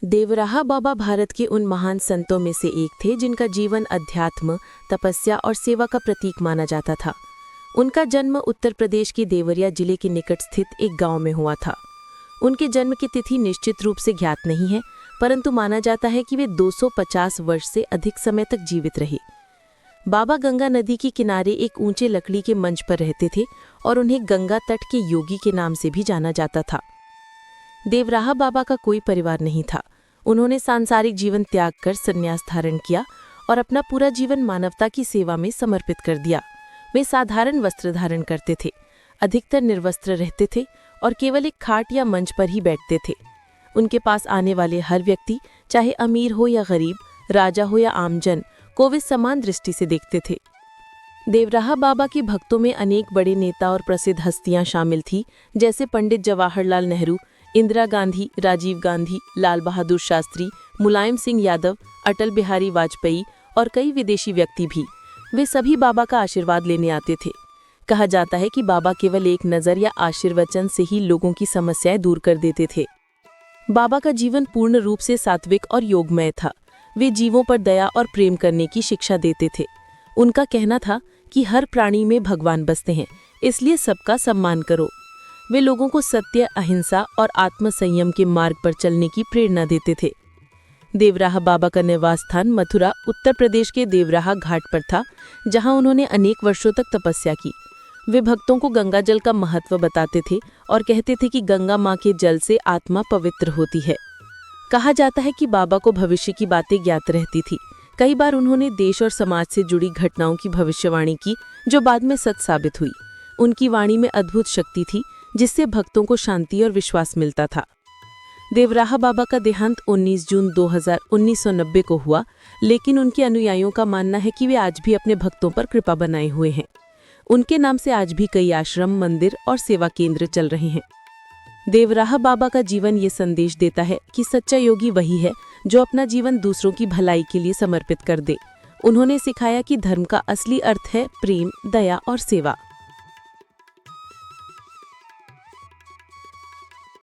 देवराहा बाबा भारत के उन महान संतों में से एक थे जिनका जीवन अध्यात्म, तपस्या और सेवा का प्रतीक माना जाता था। उनका जन्म उत्तर प्रदेश के देवरिया जिले के निकट स्थित एक गांव में हुआ था। उनके जन्म की तिथि निश्चित रूप से ज्ञात नहीं है, परंतु माना जाता है कि वे 250 वर्ष से अधिक समय तक जीवित रहे। बाबा गंगा नदी के किनारे एक ऊंचे लकड़ी के मंच पर रहते थे और उन्हें गंगा तट के योगी के नाम से भी जाना जाता था। देवराहा बाबा का कोई परिवार नहीं था। उन्होंने सांसारिक जीवन त्याग कर संन्यास धारण किया और अपना पूरा जीवन मानवता की सेवा में समर्पित कर दिया। वे साधारण वस्त्र धारण करते थे, अधिकतर निर्वस्त्र रहते थे और केवल एक खाट या मंच पर ही बैठते थे। उनके पास आने वाले हर व्यक्ति, चाहे अमीर हो या गरीब, राजा हो या आमजन, को वे समान दृष्टि से देखते थे। देवराहा बाबा के भक्तों में अनेक बड़े नेता और प्रसिद्ध हस्तियां शामिल थीं, जैसे पंडित जवाहरलाल नेहरू, इंदिरा गांधी, राजीव गांधी, लाल बहादुर शास्त्री, मुलायम सिंह यादव, अटल बिहारी वाजपेयी और कई विदेशी व्यक्ति भी। वे सभी बाबा का आशीर्वाद लेने आते थे। कहा जाता है कि बाबा केवल एक नज़र या आशीर्वचन से ही लोगों की समस्याएं दूर कर देते थे। बाबा का जीवन पूर्ण रूप से सात्विक और योगमय था। वे जीवों पर दया और प्रेम करने की शिक्षा देते थे। उनका कहना था कि हर प्राणी में भगवान बसते हैं, इसलिए सबका सम्मान करो। वे लोगों को सत्य, अहिंसा और आत्मसंयम के मार्ग पर चलने की प्रेरणा देते थे। देवराहा बाबा का निवास स्थान मथुरा, उत्तर प्रदेश के देवराहा घाट पर था, जहां उन्होंने अनेक वर्षों तक तपस्या की। वे भक्तों को गंगा जल का महत्व बताते थे और कहते थे कि गंगा माँ के जल से आत्मा पवित्र होती है। कहा जाता है कि बाबा को भविष्य की बातें ज्ञात रहती थी। कई बार उन्होंने देश और समाज से जुड़ी घटनाओं की भविष्यवाणी की, जो बाद में सच साबित हुई। उनकी वाणी में अद्भुत शक्ति थी, जिससे भक्तों को शांति और विश्वास मिलता था। देवराहा बाबा का देहांत 19 जून 1990 को हुआ, लेकिन उनके अनुयायियों का मानना है कि वे आज भी अपने भक्तों पर कृपा बनाए हुए हैं। उनके नाम से आज भी कई आश्रम, मंदिर और सेवा केंद्र चल रहे हैं। देवराहा बाबा का जीवन ये संदेश देता है कि सच्चा योगी वही है जो अपना जीवन दूसरों की भलाई के लिए समर्पित कर दे। उन्होंने सिखाया कि धर्म का असली अर्थ है प्रेम, दया और सेवा।